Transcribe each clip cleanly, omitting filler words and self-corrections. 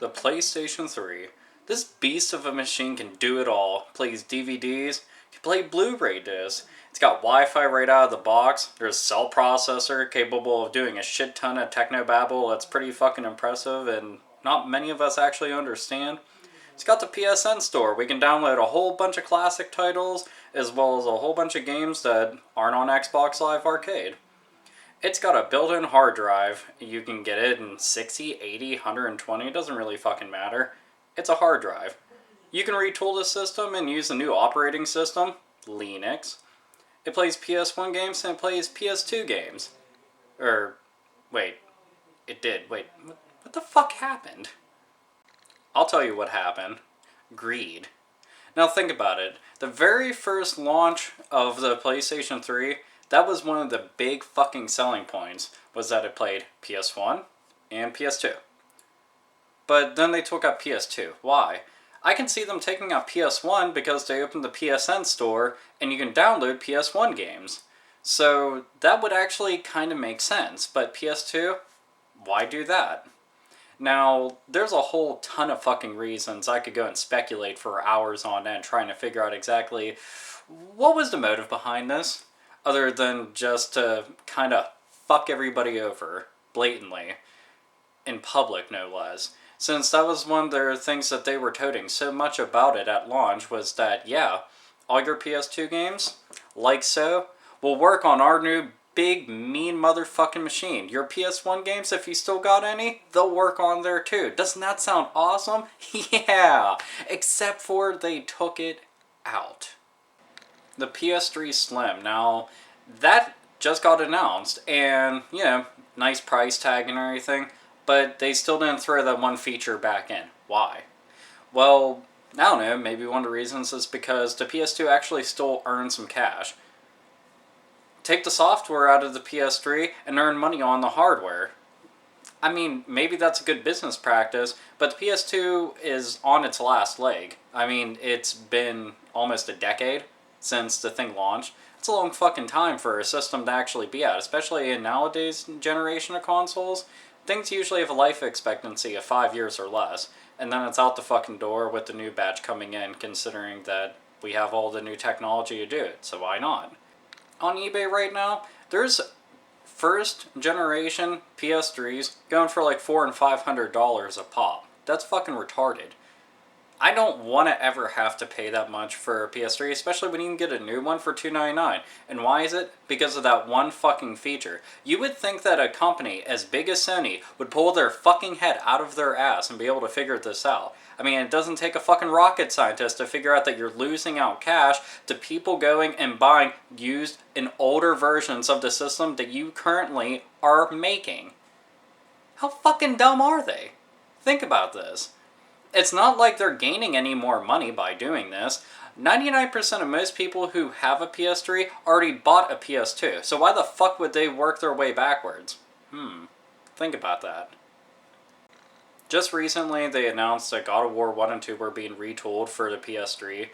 The PlayStation 3. This beast of a machine can do it all. Plays DVDs, can play Blu-ray discs. It's got Wi-Fi right out of the box. There's a cell processor capable of doing a shit ton of technobabble that's pretty fucking impressive and not many of us actually understand. It's got the PSN store. We can download a whole bunch of classic titles as well as a whole bunch of games that aren't on Xbox Live Arcade. It's got a built-in hard drive. You can get it in 60, 80, 120, it doesn't really fucking matter. It's a hard drive. You can retool the system and use the new operating system, Linux. It plays PS1 games and it plays PS2 games. Wait, it did. Wait, what the fuck happened? I'll tell you what happened. Greed. Now think about it. The very first launch of the PlayStation 3, that was one of the big fucking selling points, was that it played PS1 and PS2. But then they took out PS2. Why? I can see them taking out PS1 because they opened the PSN store and you can download PS1 games. So that would actually kind of make sense. But PS2? Why do that? Now, there's a whole ton of fucking reasons. I could go and speculate for hours on end trying to figure out exactly what was the motive behind this, other than just to kind of fuck everybody over blatantly, in public no less. Since that was one of their things that they were toting so much about it at launch, was that, yeah, all your PS2 games, like so, will work on our new big, mean motherfucking machine. Your PS1 games, if you still got any, they'll work on there too. Doesn't that sound awesome? Yeah! Except for they took it out. The PS3 Slim. Now, that just got announced, and, you know, nice price tag and everything, but they still didn't throw that one feature back in. Why? Well, I don't know, maybe one of the reasons is because the PS2 actually still earned some cash. Take the software out of the PS3 and earn money on the hardware. I mean, maybe that's a good business practice, but the PS2 is on its last leg. I mean, it's been almost a decade since the thing launched. It's a long fucking time for a system to actually be out, especially in nowadays generation of consoles. Things usually have a life expectancy of 5 years or less, and then it's out the fucking door with the new batch coming in, considering that we have all the new technology to do it, so why not? On eBay right now, there's first generation PS3s going for like $400 and $500 a pop. That's fucking retarded. I don't want to ever have to pay that much for a PS3, especially when you can get a new one for $299. And why is it? Because of that one fucking feature. You would think that a company as big as Sony would pull their fucking head out of their ass and be able to figure this out. I mean, it doesn't take a fucking rocket scientist to figure out that you're losing out cash to people going and buying used and older versions of the system that you currently are making. How fucking dumb are they? Think about this. It's not like they're gaining any more money by doing this. 99% of most people who have a PS3 already bought a PS2, so why the fuck would they work their way backwards? Think about that. Just recently, they announced that God of War 1 and 2 were being retooled for the PS3,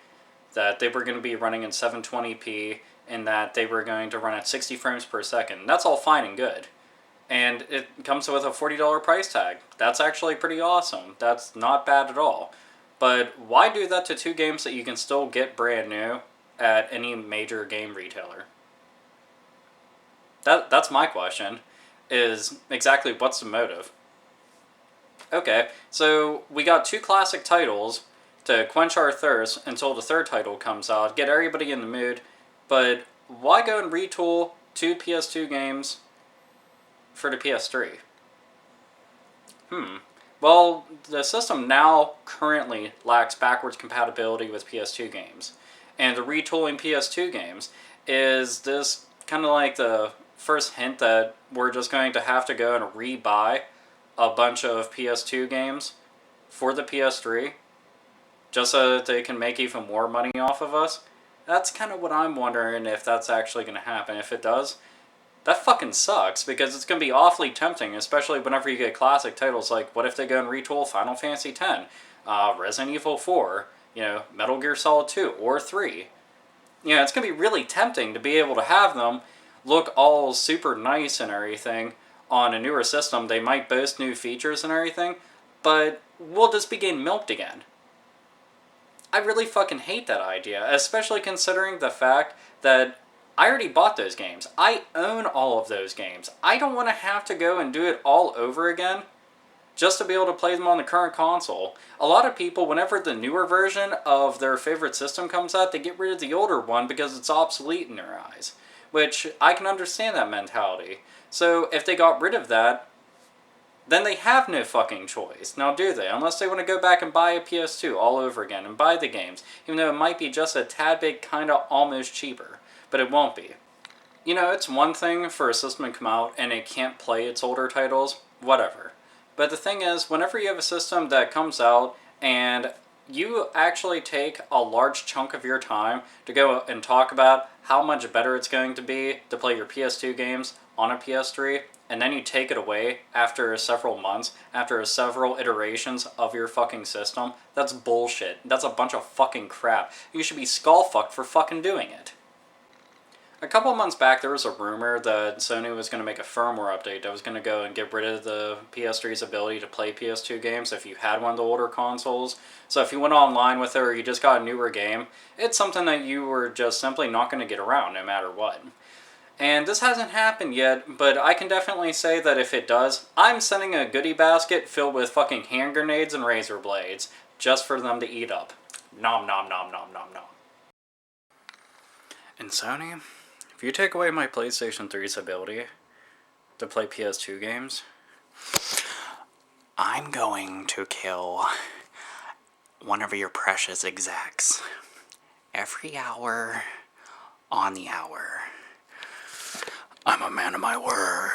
that they were going to be running in 720p, and that they were going to run at 60 frames per second. That's all fine and good. And it comes with a $40 price tag. That's actually pretty awesome. That's not bad at all. But why do that to two games that you can still get brand new at any major game retailer? That's my question, is exactly what's the motive? Okay, so we got two classic titles to quench our thirst until the third title comes out, get everybody in the mood, but why go and retool two PS2 games for the PS3? Well, the system now currently lacks backwards compatibility with PS2 games. And the retooling PS2 games is this kind of like the first hint that we're just going to have to go and rebuy a bunch of PS2 games for the PS3 just so that they can make even more money off of us? That's kind of what I'm wondering, if that's actually going to happen. If it does, that fucking sucks, because it's going to be awfully tempting, especially whenever you get classic titles like, what if they go and retool Final Fantasy X, Resident Evil 4, Metal Gear Solid 2, or 3. It's going to be really tempting to be able to have them look all super nice and everything on a newer system. They might boast new features and everything, but will this be getting milked again? I really fucking hate that idea, especially considering the fact that I already bought those games. I own all of those games. I don't want to have to go and do it all over again just to be able to play them on the current console. A lot of people, whenever the newer version of their favorite system comes out, they get rid of the older one because it's obsolete in their eyes. Which, I can understand that mentality. So, if they got rid of that, then they have no fucking choice. Now, do they? Unless they want to go back and buy a PS2 all over again and buy the games, even though it might be just a tad bit kind of almost cheaper. But it won't be. You know, it's one thing for a system to come out and it can't play its older titles, whatever. But the thing is, whenever you have a system that comes out and you actually take a large chunk of your time to go and talk about how much better it's going to be to play your PS2 games on a PS3, and then you take it away after several months, after several iterations of your fucking system, that's bullshit. That's a bunch of fucking crap. You should be skull-fucked for fucking doing it. A couple of months back, there was a rumor that Sony was going to make a firmware update that was going to go and get rid of the PS3's ability to play PS2 games if you had one of the older consoles. So if you went online with it or you just got a newer game, it's something that you were just simply not going to get around no matter what. And this hasn't happened yet, but I can definitely say that if it does, I'm sending a goodie basket filled with fucking hand grenades and razor blades just for them to eat up. Nom nom nom nom nom nom. And Sony, if you take away my PlayStation 3's ability to play PS2 games, I'm going to kill one of your precious execs every hour on the hour. I'm a man of my word.